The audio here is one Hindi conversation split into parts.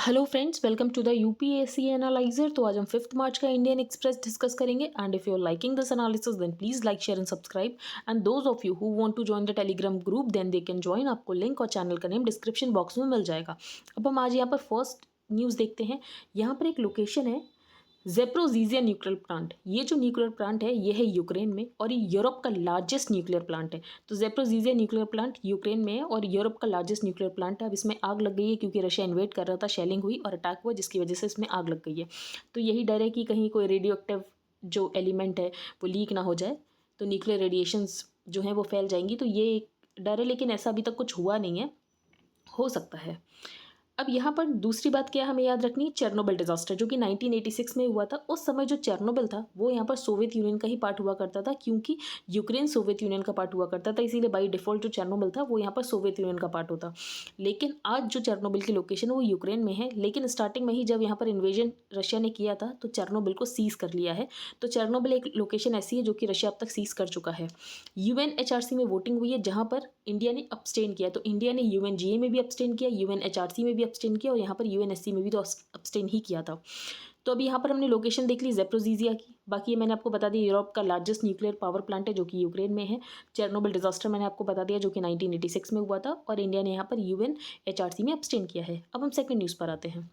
Hello friends, welcome to the UPSC analyser. तो आज हम 5 मार्च का इंडियन एक्सप्रेस डिस्कस करेंगे। And if you are liking this analysis then please like, share and subscribe. And those of you who want to join the Telegram group then they can join. आपको लिंक और चैनल का नेम डिस्क्रिप्शन बॉक्स में मिल जाएगा। अब हम आज यहाँ पर फर्स्ट न्यूज़ देखते हैं। यहाँ पर एक लोकेशन है ज़ेप्रोज़िज़िया न्यूक्लियर प्लांट। ये जो न्यूक्लियर प्लांट है ये है यूक्रेन में और ये यूरोप का लार्जेस्ट न्यूक्लियर प्लांट है। तो ज़ेप्रोज़िज़िया न्यूक्लियर प्लांट यूक्रेन में है और यूरोप का लार्जेस्ट न्यूक्लियर प्लांट है। अब इसमें आग लग गई है क्योंकि रशिया इन्वेड कर रहा था, शेलिंग हुई और अटैक हुआ जिसकी वजह से इसमें आग लग गई है। तो यही डर है कि कहीं कोई रेडियो एक्टिव जो एलिमेंट है वो लीक ना हो जाए, तो न्यूक्लियर रेडिएशंस जो हैं वो फैल जाएंगी। तो ये एक डर है, लेकिन ऐसा अभी तक कुछ हुआ नहीं है, हो सकता है। अब यहाँ पर दूसरी बात क्या हमें याद रखनी है, चेरनोबिल डिजास्टर जो कि 1986 में हुआ था। उस समय जो चेरनोबिल था वो यहाँ पर सोवियत यूनियन का ही पार्ट हुआ करता था, क्योंकि यूक्रेन सोवियत यूनियन का पार्ट हुआ करता था, इसीलिए बाई डिफॉल्ट जो चेरनोबिल था वो यहाँ पर सोवियत यूनियन का पार्ट होता। लेकिन आज जो चेरनोबिल की लोकेशन है वो यूक्रेन में है, लेकिन स्टार्टिंग में ही जब यहाँ पर इन्वेजन रशिया ने किया था तो चेरनोबिल को सीज कर लिया है। तो चेरनोबिल एक लोकेशन ऐसी है जो कि रशिया अब तक सीज कर चुका है। यूएनएचआरसी में वोटिंग हुई है जहाँ पर इंडिया ने अब्सटेन किया। तो इंडिया ने यूएनजीए में भी अब्सटेन किया, यूएनएचआरसी में भी अब्सटेन किया और यहाँ पर यूएनएससी में भी तो अब्सटेन ही किया था। तो अभी यहाँ पर हमने लोकेशन देख ली ज़ेप्रोज़िज़िया की। बाकी ये मैंने आपको बता दिया यूरोप का लार्जेस्ट न्यूक्लियर पावर प्लांट है जो कि यूक्रेन में है। चेरनोबिल डिजास्टर मैंने आपको बता दिया जो कि 1986 में हुआ था और इंडिया ने यहाँ पर यूएनएचआरसी में अब्सटेन किया है। अब हम सेकंड न्यूज़ पर आते हैं।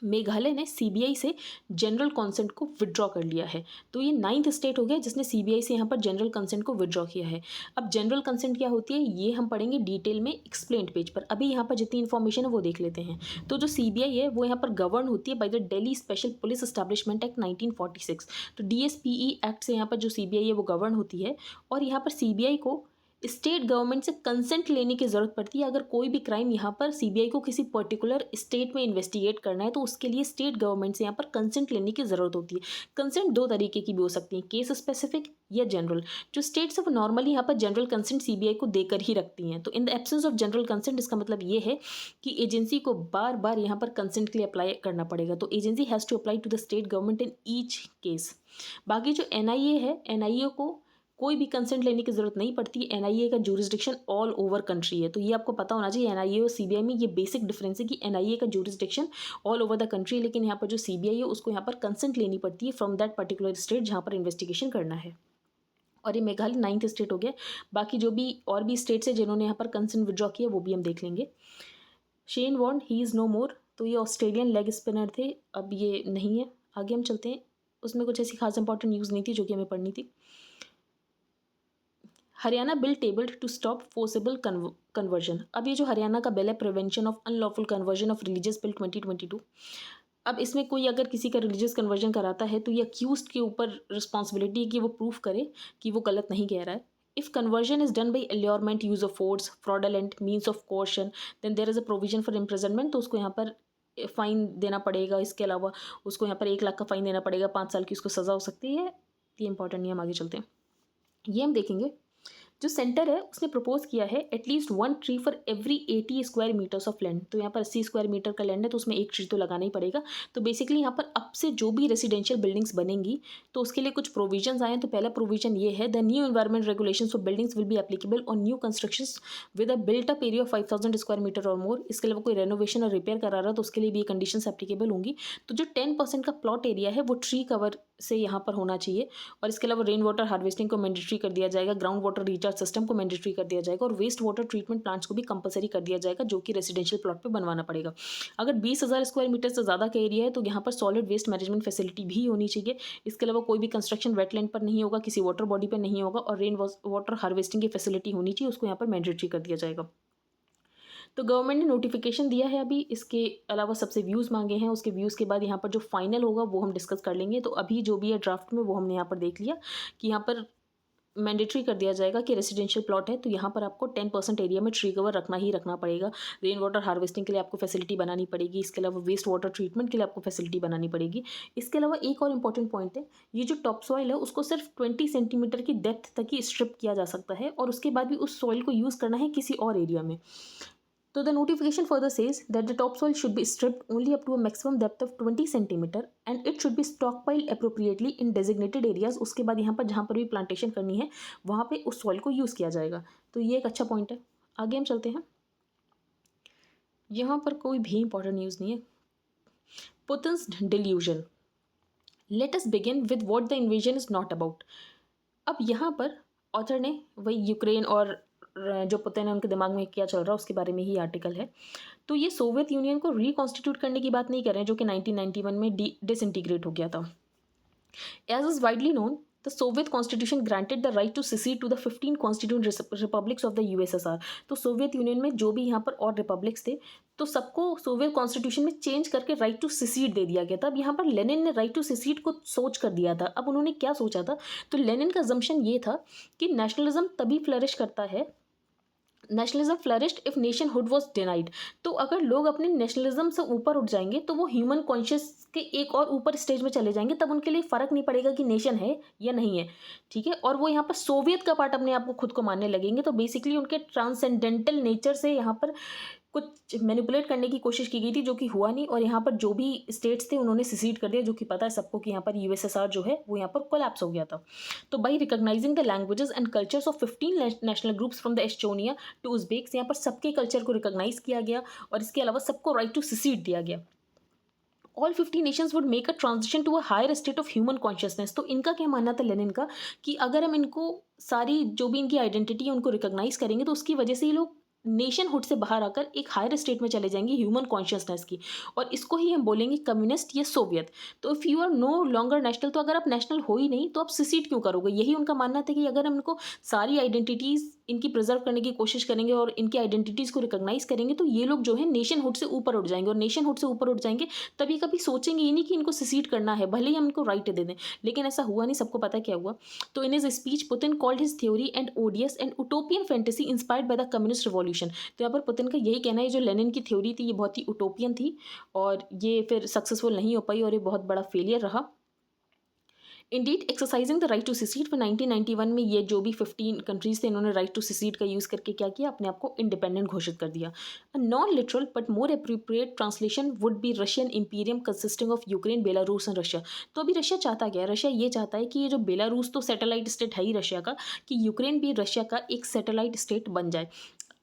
मेघालय ने सीबीआई से जनरल कंसेंट को विड्रॉ कर लिया है। तो ये 9th स्टेट हो गया जिसने सीबीआई से यहाँ पर जनरल कंसेंट को विड्रॉ किया है। अब जनरल कंसेंट क्या होती है ये हम पढ़ेंगे डिटेल में एक्सप्लेन्ड पेज पर। अभी यहाँ पर जितनी इन्फॉर्मेशन है वो देख लेते हैं। तो जो सीबीआई है वो यहाँ पर गवर्न होती है by the Delhi special police establishment act 1946। तो डीएसपीई एक्ट से यहाँ पर जो सीबीआई है वो गवर्न होती है और यहाँ पर सीबीआई को स्टेट गवर्नमेंट से कंसेंट लेने की ज़रूरत पड़ती है। अगर कोई भी क्राइम यहाँ पर सीबीआई को किसी पर्टिकुलर स्टेट में इन्वेस्टिगेट करना है तो उसके लिए स्टेट गवर्नमेंट से यहाँ पर कंसेंट लेने की ज़रूरत होती है। कंसेंट दो तरीके की भी हो सकती है, केस स्पेसिफिक या जनरल। जो स्टेट्स है वो नॉर्मली यहाँ पर जनरल कंसेंट सीबीआई को देकर ही रखती हैं। तो in the absence of general consent इसका मतलब ये है कि एजेंसी को बार बार यहाँ पर कंसेंट के लिए अप्लाई करना पड़ेगा। तो agency has to apply to the state government in each case. बाकी जो एनआईए है, एनआईए को कोई भी कंसेंट लेने की जरूरत नहीं पड़ती। एनआईए का ज्यूरिसडिक्शन ऑल ओवर कंट्री है। तो ये आपको पता होना चाहिए, एनआईए और सीबीआई में ये बेसिक डिफरेंस है कि एनआईए का jurisdiction all over the country, लेकिन यहाँ पर जो सीबीआई है उसको यहाँ पर कंसेंट लेनी पड़ती है फ्रॉम दैट पर्टिकुलर स्टेट जहाँ पर इन्वेस्टिगेशन करना है। और ये मेघालय 9th स्टेट हो गया। बाकी जो भी और भी स्टेट्स है जिन्होंने यहाँ पर कंसेंट विड्रॉ किया वो भी हम देख लेंगे। Shane Warne he is no more. तो ये ऑस्ट्रेलियन लेग स्पिनर थे, अब ये नहीं है। आगे हम चलते हैं। उसमें कुछ ऐसी खास इंपॉर्टेंट न्यूज़ नहीं थी जो कि हमें पढ़नी थी। Haryana bill tabled to stop forcible conversion. अब ये जो हरियाणा का बिल है prevention of unlawful conversion of religious bill 2022। अब इसमें कोई अगर किसी का रिलीजियस कन्वर्जन कराता है तो ये अक्यूज्ड के ऊपर रिस्पॉन्सिबिलिटी है कि वो प्रूफ करे कि वो गलत नहीं कह रहा है। If conversion is done by allurement, use of force, fraudulent means of coercion, then there is a provision for imprisonment. तो उसको यहाँ पर फाइन देना पड़ेगा। इसके अलावा उसको यहाँ पर 1 लाख का फाइन देना पड़ेगा, 5 साल की उसको सज़ा हो सकती है। ये इंपॉर्टेंट नहीं, हम आगे चलते हैं। ये हम देखेंगे। जो सेंटर है उसने प्रपोज किया है at least 1 tree for every 80 square metres of land. तो यहाँ पर 80 स्क्वायर मीटर का लैंड है तो उसमें 1 ट्री तो लगाना ही पड़ेगा। तो बेसिकली यहाँ पर अब से जो भी रेसिडेंशियल बिल्डिंग्स बनेंगी तो उसके लिए कुछ प्रोविजंस आए हैं। तो पहला प्रोविजन ये है, the new environment regulations for buildings will be applicable on new constructions with a built up area of 5000 square metre और मोर। इसके अलावा कोई रेनोवेशन और रिपेयर करा रहा है तो उसके लिए भी ये कंडीशंस एप्लीकेबल होंगी। तो जो 10% का प्लॉट एरिया है वो ट्री कवर से यहाँ पर होना चाहिए। और इसके अलावा रेन वाटर हार्वेस्टिंग को मैंडेटरी कर दिया जाएगा, ग्राउंड वाटर रिचार्ज सिस्टम को मैंडेटरी कर दिया जाएगा और वेस्ट वाटर ट्रीटमेंट प्लांट्स को भी कंपलसरी कर दिया जाएगा जो कि रेसिडेंशियल प्लॉट पे बनवाना पड़ेगा। अगर 20,000 स्क्वायर मीटर से ज़्यादा का एरिया है तो यहाँ पर सॉलिड वेस्ट मैनेजमेंट फैसिलिटी भी होनी चाहिए। इसके अलावा कोई भी कंस्ट्रक्शन वेटलैंड पर नहीं होगा, किसी वाटर बॉडी पर नहीं होगा और रेन वाटर हार्वेस्टिंग की फैसिलिटी होनी चाहिए, उसको यहाँ पर मैंडेटरी कर दिया जाएगा। तो गवर्नमेंट ने नोटिफिकेशन दिया है अभी। इसके अलावा सबसे व्यूज़ मांगे हैं, उसके व्यूज़ के बाद यहाँ पर जो फाइनल होगा वो हम डिस्कस कर लेंगे। तो अभी जो भी है ड्राफ्ट में वो हमने यहाँ पर देख लिया कि यहाँ पर मैंडेटरी कर दिया जाएगा कि रेसिडेंशियल प्लॉट है तो यहाँ पर आपको 10% एरिया में ट्री कवर रखना ही रखना पड़ेगा। रेन वाटर हार्वेस्टिंग के लिए आपको फैसिलिटी बनानी पड़ेगी। इसके अलावा वेस्ट वाटर ट्रीटमेंट के लिए आपको फैसिलिटी बनानी पड़ेगी। इसके अलावा एक और इंपॉर्टेंट पॉइंट है, ये जो टॉप सॉइल है उसको सिर्फ 20 सेंटीमीटर की डेप्थ तक ही स्ट्रिप किया जा सकता है और उसके बाद भी उस सॉइल को यूज़ करना है किसी और एरिया में। So the notification further says that the topsoil should be stripped only up to a maximum depth of 20 centimeter and it should be stockpiled appropriately in designated areas। उसके बाद यहाँ पर जहाँ पर भी प्लांटेशन करनी है वहाँ पे उस सॉइल को यूज़ किया जाएगा। तो ये एक अच्छा पॉइंट है। आगे हम चलते हैं। यहाँ पर कोई भी इंपॉर्टेंट न्यूज़ नहीं है। Putin's delusion. Let us begin with what the invasion is not about. अब यहाँ पर ऑथर ने वही यूक्रेन और जो पुतिन है उनके दिमाग में क्या चल रहा है उसके बारे में ही आर्टिकल है। तो ये सोवियत यूनियन को रिकॉन्स्टिट्यूट करने की बात नहीं कर रहे हैं जो कि 1991 में डिसइंटीग्रेट हो गया था। As is widely known, the Soviet Constitution granted the right to secede to the 15 constituent republics of the USSR. तो सोवियत यूनियन में जो भी यहाँ पर और रिपब्लिक्स थे तो सबको सोवियत कॉन्स्टिट्यूशन में चेंज करके राइट टू सिसीड दे दिया गया था। अब यहाँ पर लेनिन ने राइट टू सिसीड को सोच कर दिया था। अब उन्होंने क्या सोचा था, तो लेनिन का जम्पशन ये था कि नेशनलिज्म तभी फ्लरिश करता है, nationalism flourished if nationhood was denied. तो अगर लोग अपने नेशनलिज्म से ऊपर उठ जाएंगे तो वो ह्यूमन कॉन्शियस के एक और ऊपर स्टेज में चले जाएंगे, तब उनके लिए फ़र्क नहीं पड़ेगा कि नेशन है या नहीं है, ठीक है। और वो यहाँ पर सोवियत का पार्ट अपने आप को खुद को मानने लगेंगे। तो बेसिकली उनके ट्रांसेंडेंटल नेचर से यहाँ पर कुछ मैनिपुलेट करने की कोशिश की गई थी जो कि हुआ नहीं, और यहाँ पर जो भी स्टेट्स थे उन्होंने सिसीड कर दिया, जो कि पता है सबको कि यहाँ पर यूएसएसआर जो है वो यहाँ पर कोलैप्स हो गया था। तो by recognizing the languages and cultures of 15 national groups from the Estonia to Uzbeks, यहाँ पर सबके कल्चर को रिकॉग्नाइज किया गया और इसके अलावा सबको राइट टू सिसीड दिया गया। All 50 nations would make a transition to a higher state of human consciousness. तो इनका क्या मानना था लेनिन का कि अगर हम इनको सारी जो भी इनकी आइडेंटिटी है उनको रिकॉग्नाइज करेंगे तो उसकी वजह से ये लोग नेशनहुड से बाहर आकर एक हायर स्टेट में चले जाएंगे ह्यूमन कॉन्शियसनेस की, और इसको ही हम बोलेंगे कम्युनिस्ट या सोवियत। तो if you are no longer national, तो अगर आप नेशनल हो ही नहीं तो आप सिसीड क्यों करोगे। यही उनका मानना था कि अगर हम इनको सारी आइडेंटिटीज़ इनकी प्रिजर्व करने की कोशिश करेंगे और इनकी आइडेंटिटीज़ को रिकॉग्नाइज करेंगे तो ये लोग जो है नेशनहुड से ऊपर उठ जाएंगे, और नेशनहुड से ऊपर उठ जाएंगे तभी कभी सोचेंगे ही नहीं कि इनको सिसीड करना है, भले ही हम इनको राइट दे दें। लेकिन ऐसा हुआ नहीं, सबको पता क्या हुआ। तो in his speech Putin called his theory and odious and utopian fantasy inspired by the communist revolution. तो यहाँ पर पुतिन का यही कहना है जो लेनिन की थ्योरी थी ये बहुत ही उटोपियन थी और ये फिर सक्सेसफुल नहीं हो पाई और ये बहुत बड़ा फेलियर रहा। Indeed exercising the right to secede for 1991 में ये जो भी 15 कंट्रीज थे इन्होंने राइट टू सिसीड का यूज़ करके क्या किया, अपने आप को इंडिपेंडेंट घोषित कर दिया। A non literal but more appropriate translation would be Russian Imperium consisting of Ukraine, Belarus and Russia. तो अभी रशिया चाहता क्या है, रशिया ये चाहता है कि ये जो बेलारूस तो सैटेलाइट स्टेट है ही रशिया का, कि यूक्रेन भी रशिया का एक सैटेलाइट स्टेट बन जाए।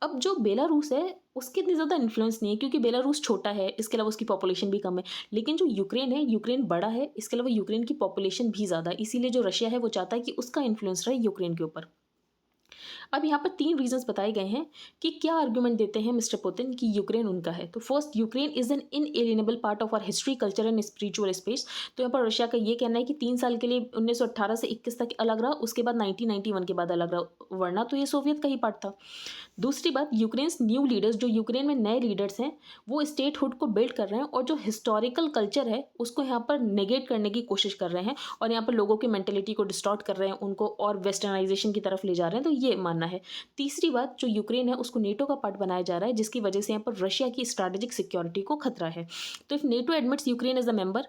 अब जो बेलारूस है उसकी इतनी ज़्यादा इन्फ्लुएंस नहीं है क्योंकि बेलारूस छोटा है, इसके अलावा उसकी पॉपुलेशन भी कम है। लेकिन जो यूक्रेन है, यूक्रेन बड़ा है, इसके अलावा यूक्रेन की पॉपुलेशन भी ज़्यादा है, इसीलिए जो रशिया है वो चाहता है कि उसका इन्फ्लुएंस रहे यूक्रेन के ऊपर। अब यहाँ पर 3 रीजंस बताए गए हैं कि क्या आर्गुमेंट देते हैं मिस्टर पुतिन कि यूक्रेन उनका है। तो first, Ukraine is an inalienable part of our history, culture and spiritual space. तो यहाँ पर रशिया का ये कहना है कि 3 साल के लिए 1918 से 21 तक अलग रहा, उसके बाद 1991 के बाद अलग रहा, वरना तो ये सोवियत का ही पार्ट था। दूसरी बात, यूक्रेन्स न्यू लीडर्स, जो यूक्रेन में नए लीडर्स हैं वो स्टेटहुड को बिल्ड कर रहे हैं और जो हिस्टोरिकल कल्चर है उसको यहाँ पर नेगेट करने की कोशिश कर रहे हैं और यहाँ पर लोगों की मेंटेलिटी को डिस्टॉर्ट कर रहे हैं, उनको और वेस्टर्नाइजेशन की तरफ ले जा रहे हैं। तो ये मानना है। तीसरी बात, जो यूक्रेन है उसको नेटो का पार्ट बनाया जा रहा है जिसकी वजह से यहाँ पर रशिया की स्ट्रैटेजिक सिक्योरिटी को खतरा है। तो if NATO admits Ukraine as a member,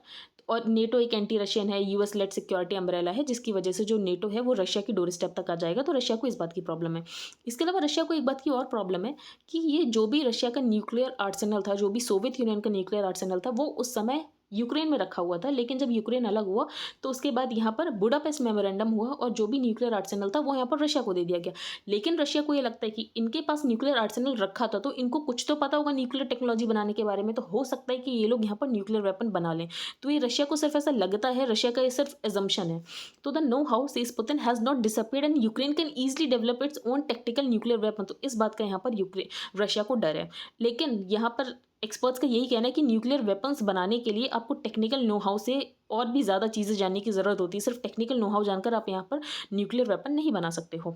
और नेटो एक एंटी रशियन है, यूएस लेड सिक्योरिटी अम्ब्रेला है, जिसकी वजह से जो नेटो है वो रशिया की डोर स्टेप तक आ जाएगा, तो रशिया को इस बात की प्रॉब्लम है। इसके अलावा रशिया को एक बात की और प्रॉब्लम है कि ये जो भी रशिया का न्यूक्लियर आर्सेनल था, जो भी सोवियत यूनियन का न्यूक्लियर आर्सेनल था, वो उस समय यूक्रेन में रखा हुआ था। लेकिन जब यूक्रेन अलग हुआ तो उसके बाद यहाँ पर बुडापेस्ट मेमोरेंडम हुआ और जो भी न्यूक्लियर आर्सेनल था वो यहाँ पर रशिया को दे दिया गया। लेकिन रशिया को ये लगता है कि इनके पास न्यूक्लियर आर्सेनल रखा था तो इनको कुछ तो पता होगा न्यूक्लियर टेक्नोलॉजी बनाने के बारे में, तो हो सकता है कि ये लोग यहाँ पर न्यूक्लियर वेपन बना लें। तो ये रशिया को सिर्फ ऐसा लगता है, रशिया का ये सिर्फ एजम्पशन है। तो the know how says Putin has not disappeared and Ukraine can easily develop its own tactical nuclear weapon. तो इस बात का यहाँ पर रशिया को डर है। लेकिन यहाँ पर एक्सपर्ट्स का यही कहना है कि न्यूक्लियर वेपन्स बनाने के लिए आपको टेक्निकल नो हाउ से और भी ज़्यादा चीज़ें जानने की ज़रूरत होती है। सिर्फ टेक्निकल नो हाउ जानकर आप यहाँ पर न्यूक्लियर वेपन नहीं बना सकते हो।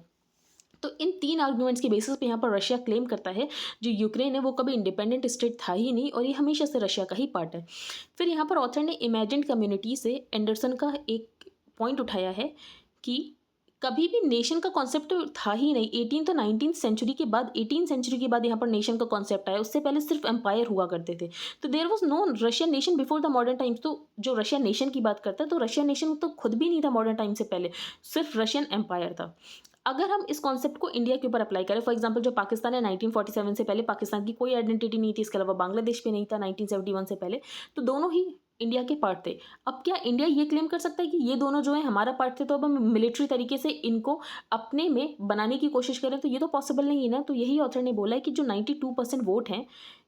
तो इन 3 आर्गुमेंट्स के बेसिस पे यहाँ पर रशिया क्लेम करता है जो यूक्रेन है वो कभी इंडिपेंडेंट स्टेट था ही नहीं और ये हमेशा से रशिया का ही पार्ट है। फिर यहाँ पर ऑथर ने इमेजिन्ड कम्युनिटी से एंडरसन का एक पॉइंट उठाया है कि कभी भी नेशन का कॉन्सेप्ट तो था ही नहीं। 18 तो 19th सेंचुरी के बाद, 18th सेंचुरी के बाद यहाँ पर नेशन का कॉन्सेप्ट आया, उससे पहले सिर्फ एम्पायर हुआ करते थे। तो there was no Russian nation before the modern times. तो जो रशियन नेशन की बात करता है तो रशियन नेशन तो खुद भी नहीं था मॉडर्न टाइम से पहले, सिर्फ रशियन एम्पायर था। अगर हम इस कॉन्सेप्ट को इंडिया के ऊपर अप्लाई करें, फॉर एग्जांपल जो पाकिस्तान है 1947 से पहले पाकिस्तान की कोई आइडेंटिटी नहीं थी, इसके अलावा बांग्लादेश भी नहीं था 1971 से पहले, तो दोनों ही इंडिया के पार्ट थे। अब क्या इंडिया ये क्लेम कर सकता है कि ये दोनों जो है हमारा पार्ट थे तो अब हम मिलिट्री तरीके से इनको अपने में बनाने की कोशिश करें? तो ये तो पॉसिबल नहीं है ना। तो यही ऑथर ने बोला है कि जो 92% वोट हैं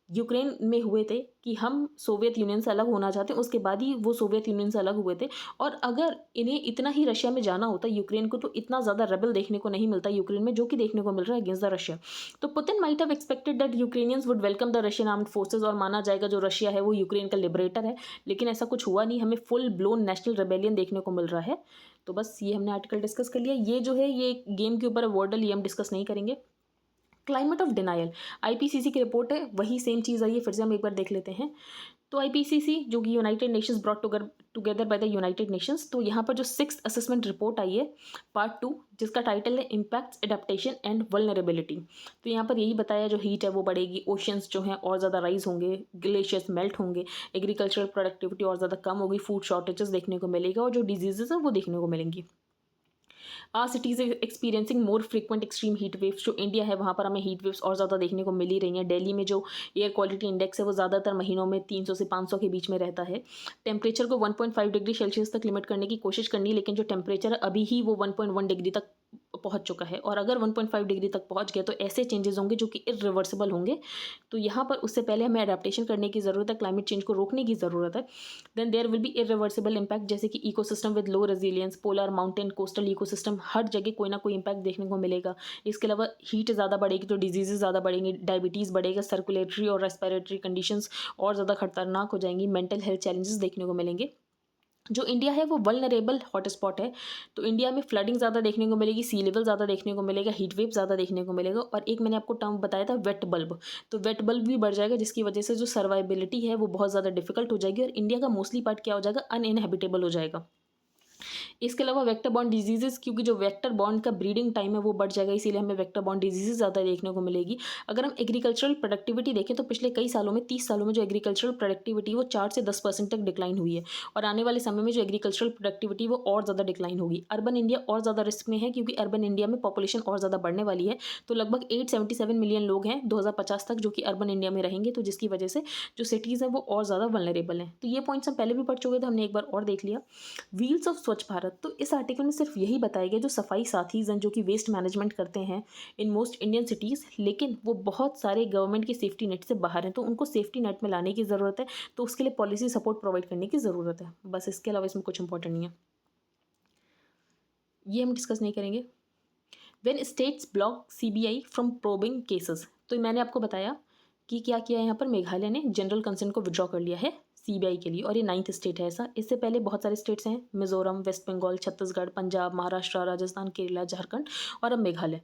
यूक्रेन में हुए थे कि हम सोवियत यूनियन से अलग होना चाहते हैं, उसके बाद ही वो सोवियत यूनियन से अलग हुए थे। और अगर इन्हें इतना ही रशिया में जाना होता यूक्रेन को, तो इतना ज़्यादा रेबल देखने को नहीं मिलता यूक्रेन में, जो कि देखने को मिल रहा है अगेंस्ट द रशिया। तो Putin might have expected that Ukrainians would welcome the Russian armed forces, और माना जाएगा जो रशिया है वो यूक्रेन का लिबरेटर है, लेकिन ऐसा कुछ हुआ नहीं। हमें फुल ब्लोन नेशनल रेबेलियन देखने को मिल रहा है। तो बस ये हमने आर्टिकल डिस्कस कर लिया। ये जो है ये गेम के ऊपर वर्डल, ये हम डिस्कस नहीं करेंगे। क्लाइमेट ऑफ डिनायल, आईपीसीसी की रिपोर्ट है, वही सेम चीज़ आई है, फिर से हम एक बार देख लेते हैं। तो आईपीसीसी जो कि United Nations brought together by the United Nations, तो यहाँ पर जो 6th असेसमेंट रिपोर्ट आई है पार्ट 2, जिसका टाइटल है इम्पैक्ट्स एडेप्टेशन एंड वल्नरेबिलिटी। तो यहाँ पर यही बताया जो हीट है वो बढ़ेगी, ओशियंस जो हैं और ज़्यादा राइज होंगे, ग्लेशियर्स मेल्ट होंगे, एग्रीकल्चरल प्रोडक्टिविटी और ज़्यादा कम होगी, फूड शॉर्टेजेस देखने को मिलेगा, और जो डिजीजेज हैं वो देखने को मिलेंगी। Are cities experiencing more frequent extreme heat waves, जो इंडिया है वहाँ पर हमें हीट वेव्स और ज़्यादा देखने को मिल ही रही हैं। दिल्ली में जो एयर क्वालिटी इंडेक्स है वो ज़्यादातर महीनों में 300 से 500 के बीच में रहता है। टेम्परेचर को 1.5 डिग्री सेल्सियस तक लिमिट करने की कोशिश करनी, लेकिन जो टेम्परेचर है अभी ही वो 1.1 डिग्री तक पहुंच चुका है, और अगर 1.5 डिग्री तक पहुंच गया तो ऐसे चेंजेस होंगे जो कि इरिवर्सिबल होंगे। तो यहाँ पर उससे पहले हमें अडेप्टेशन करने की ज़रूरत है, क्लाइमेट चेंज को रोकने की ज़रूरत है। Then there will be irreversible impact, जैसे कि ecosystem with low resilience, polar mountain coastal ecosystem, हर जगह कोई ना कोई इम्पैक्ट देखने को मिलेगा। इसके अलावा हीट ज़्यादा बढ़ेगी तो डिजीजेज ज़्यादा बढ़ेंगे, डायबिटीज़ बढ़ेगा, सर्कुलेटरी और रेस्पिरेटरी कंडीशंस और ज़्यादा खतरनाक हो जाएंगी, मेंटल हेल्थ चैलेंजेस देखने को मिलेंगे। जो इंडिया है वो वल्नरेबल हॉटस्पॉट है, तो इंडिया में फ्लडिंग ज़्यादा देखने को मिलेगी, सी लेवल ज़्यादा देखने को मिलेगा, हीट वेव ज़्यादा देखने को मिलेगा, और एक मैंने आपको टर्म बताया था वेट बल्ब, तो वेट बल्ब भी बढ़ जाएगा, जिसकी वजह से जो सर्वाइबिलिटी है वो बहुत ज़्यादा डिफिकल्ट हो जाएगी, और इंडिया का मोस्टली पार्ट क्या हो जाएगा, अनइनहेबिटेबल हो जाएगा। इसके अलावा वेक्टर बॉर्न डिजीजेस, क्योंकि जो वेक्टर बॉर्न का ब्रीडिंग टाइम है वो बढ़ जाएगा, इसीलिए हमें वेक्टर बॉर्न डिजीजेस ज़्यादा देखने को मिलेगी। अगर हम एग्रीकल्चरल प्रोडक्टिविटी देखें तो पिछले कई सालों में 30 सालों में जो एग्रीकल्चरल प्रोडक्टिविटी वो 4 से 10% तक डिक्लाइन हुई है, और आने वाले समय में जो एग्रीकल्चरल प्रोडक्टिविटी वो और ज़्यादा डिक्लाइन होगी। अर्बन इंडिया और ज़्यादा रिस्क में है, क्योंकि अर्बन इंडिया में पॉपुलेशन और ज़्यादा बढ़ने वाली है, तो लगभग 877 मिलियन लोग हैं 2050 तक जो कि अर्बन इंडिया में रहेंगे, तो जिसकी वजह से जो सिटीज़ हैं वो और ज़्यादा वल्नरेबल हैं। तो ये पॉइंट्स हम पहले भी पढ़ चुके थे, हमने एक बार और देख लिया। व्हील्स ऑफ स्वच्छ भारत, तो इस आर्टिकल में सिर्फ यही बताया गया जो सफाई साथीज़ हैं जो कि वेस्ट मैनेजमेंट करते हैं इन मोस्ट इंडियन सिटीज़, लेकिन वो बहुत सारे गवर्नमेंट के सेफ्टी नेट से बाहर हैं, तो उनको सेफ्टी नेट में लाने की ज़रूरत है, तो उसके लिए पॉलिसी सपोर्ट प्रोवाइड करने की ज़रूरत है। बस इसके अलावा इसमें कुछ इंपॉर्टेंट नहीं है, ये हम डिस्कस नहीं करेंगे। When states block CBI from probing cases, तो मैंने आपको बताया कि क्या किया है यहाँ पर, मेघालय ने जनरल कंसेंट को विड्रॉ कर लिया है सीबीआई के लिए, और ये 9th स्टेट है ऐसा। इससे पहले बहुत सारे स्टेट्स हैं, मिजोरम, वेस्ट बंगाल, छत्तीसगढ़, पंजाब, महाराष्ट्र, राजस्थान, केरला, झारखंड और अब Meghalaya.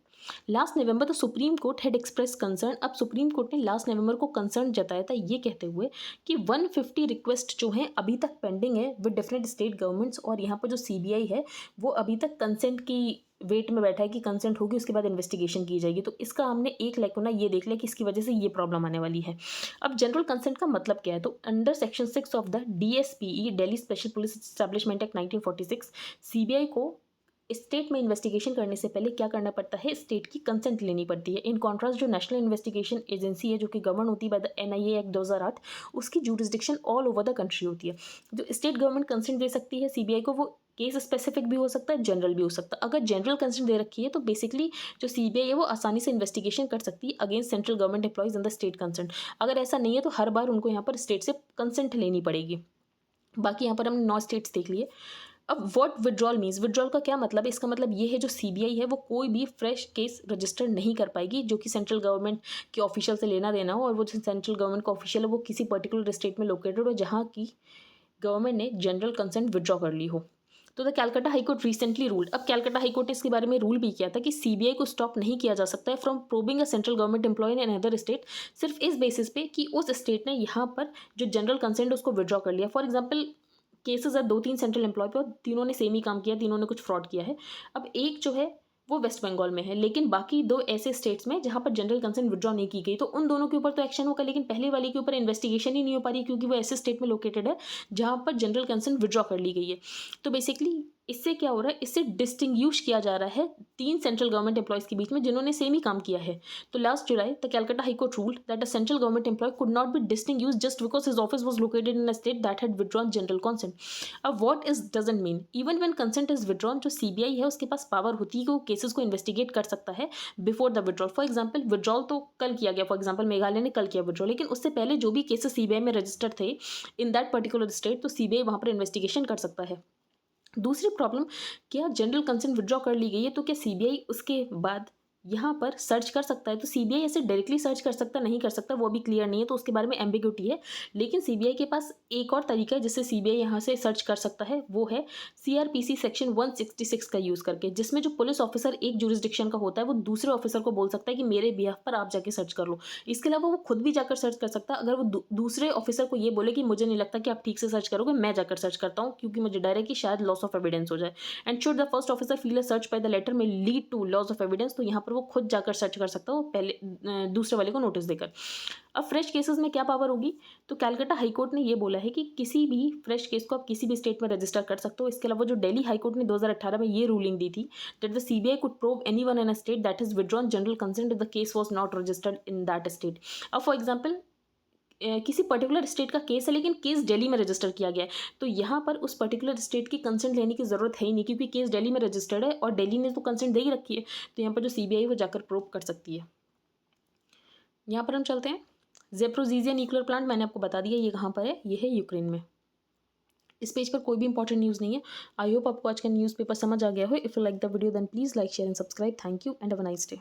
Last November the supreme court had express concern, अब सुप्रीम कोर्ट ने लास्ट नवंबर को कंसर्न जताया था ये कहते हुए कि 150 रिक्वेस्ट जो हैं अभी तक पेंडिंग है विद डिफरेंट स्टेट गवर्नमेंट्स, और यहाँ पर जो सीबीआई है वो अभी तक कंसेंट की वेट में बैठा है कि कंसेंट होगी उसके बाद इन्वेस्टिगेशन की जाएगी। तो इसका हमने एक लेकुना ये देख लिया कि इसकी वजह से ये प्रॉब्लम आने वाली है। अब जनरल कंसेंट का मतलब क्या है, तो under section 6 of the DSPE Delhi special police establishment act 1946 CBI को स्टेट में इन्वेस्टिगेशन करने से पहले क्या करना पड़ता है, स्टेट की कंसेंट लेनी पड़ती है। इन कॉन्ट्रास्ट जो नेशनल इन्वेस्टिगेशन एजेंसी है जो कि गवर्न होती है बाय द NIA एक्ट 2008, उसकी जूरिसडिक्शन ऑल ओवर द कंट्री होती है। जो स्टेट गवर्नमेंट कंसेंट दे सकती है सीबीआई को वो केस स्पेसिफिक भी हो सकता है, जनरल भी हो सकता है। अगर जनरल कंसेंट दे रखी है तो बेसिकली जो सीबीआई है वो आसानी से इन्वेस्टिगेशन कर सकती है against central government employees in the state consent. अगर ऐसा नहीं है तो हर बार उनको यहाँ पर स्टेट से कंसेंट लेनी पड़ेगी। बाकी यहाँ पर हमने 9 स्टेट्स देख लिए। अब व्हाट विड्रॉल मीन्स, विड्रॉल का क्या मतलब है, इसका मतलब ये है जो सीबीआई है वो कोई भी फ्रेश केस रजिस्टर नहीं कर पाएगी जो कि सेंट्रल गवर्नमेंट के ऑफिशियल से लेना देना हो, और वो जो सेंट्रल गवर्नमेंट का ऑफिशियल है वो किसी पर्टिकुलर स्टेट में लोकेटेड हो जहाँ की गवर्नमेंट ने जनरल कंसेंट विड्रॉ कर ली हो। तो the Calcutta high court recently ruled, अब कैलकाटा हाईकोर्ट ने इसके बारे में रूल भी किया था कि सीबीआई को स्टॉप नहीं किया जा सकता है from probing a central government employ in another state, सिर्फ इस बेसिस पे कि उस स्टेट ने यहाँ पर जो जनरल कंसेंट उसको विड्रॉ कर लिया। फॉर एग्जाम्पल केसेस है 2-3 सेंट्रल एम्प्लॉय पे, और तीनों ने सेम ही काम किया, तीनों ने कुछ फ्रॉड किया है। अब एक जो है वो वेस्ट बंगाल में है, लेकिन बाकी 2 ऐसे स्टेट्स में जहाँ पर जनरल कंसेंट विड्रॉ नहीं की गई, तो उन दोनों के ऊपर तो एक्शन होगा, लेकिन पहले वाले के ऊपर इन्वेस्टिगेशन ही नहीं हो पा रही क्योंकि वो ऐसे स्टेट में लोकेटेड है जहाँ पर जनरल कंसेंट विड्रॉ कर ली गई है। तो बेसिकली इससे क्या हो रहा है, इससे डिस्टिंग्विश किया जा रहा है 3 सेंट्रल गवर्नमेंट एम्प्लॉयज़ के बीच में जिन्होंने सेम ही काम किया है। तो last July the Calcutta high court ruled that a central government employee could not be distinguished just because his office was located in a state that had withdrawn general consent. अब what is doesn't mean, even when consent is withdrawn, जो सीबीआई है उसके पास पावर होती है कि वो केसेस को इन्वेस्टिगेट कर सकता है before the withdrawal. For example withdrawal तो कल किया गया, फॉर एग्जाम्पल मेघालय ने कल किया विड्रॉल, लेकिन उससे पहले जो भी केसेस सीबीआई में रजिस्टर्ड थे इन दैट पर्टिकुलर स्टेट, तो सीबीआई वहाँ पर इन्वेस्टिगेशन कर सकता है। दूसरी प्रॉब्लम, क्या जनरल कंसेंट विड्रॉ कर ली गई है तो क्या सीबीआई उसके बाद यहाँ पर सर्च कर सकता है? तो सीबीआई ऐसे डायरेक्टली सर्च कर सकता नहीं कर सकता वो भी क्लियर नहीं है, तो उसके बारे में एम्बिग्यूटी है। लेकिन सीबीआई के पास एक और तरीका है जिससे सीबीआई यहाँ से सर्च कर सकता है, वो है सीआरपीसी सेक्शन 166 का यूज़ करके, जिसमें जो पुलिस ऑफिसर एक जुरिस्डिक्शन का होता है वो दूसरे ऑफिसर को बोल सकता है कि मेरे बिहाफ पर आप जाके सर्च कर लो। इसके अलावा वो खुद भी जाकर सर्च कर सकता है। अगर वो दूसरे ऑफिसर को ये बोले कि मुझे नहीं लगता कि आप ठीक से सर्च करोगे, मैं जाकर सर्च करता हूँ क्योंकि मुझे डर है कि शायद लॉस ऑफ एविडेंस हो जाए, and should the first officer feel a search by the letter में lead to loss of evidence, तो यहाँ पर वो खुद जाकर सर्च कर सकता हो पहले दूसरे वाले को नोटिस देकर। अब फ्रेश केसेस में क्या पावर होगी, तो कैलकाटा हाईकोर्ट ने ये बोला है कि किसी भी फ्रेश केस को आप किसी भी स्टेट में रजिस्टर कर सकते हो। इसके अलावा जो दिल्ली हाईकोर्ट ने 2018 में ये रूलिंग दी थी that the CBI could prove anyone in a state that has withdrawn general consent if the case was not registered in that state. अब फॉर एग्जांपल किसी पर्टिकुलर स्टेट का केस है लेकिन केस दिल्ली में रजिस्टर किया गया है, तो यहाँ पर उस पर्टिकुलर स्टेट की कंसेंट लेने की ज़रूरत है ही नहीं क्योंकि केस दिल्ली में रजिस्टर्ड है और दिल्ली ने तो कंसेंट दे ही रखी है। तो यहाँ पर जो सीबीआई वो जाकर प्रूव कर सकती है। यहाँ पर हम चलते हैं, ज़ेप्रोज़िज़िया न्यूक्लियर प्लांट मैंने आपको बता दिया ये कहाँ पर है, ये है यूक्रेन में। इस पेज पर कोई भी इंपॉर्टेंट न्यूज़ नहीं है। आई होप आपको आज का न्यूज़पेपर समझ आ गया हो। If you like the video then please like share and subscribe. Thank you and have a nice day.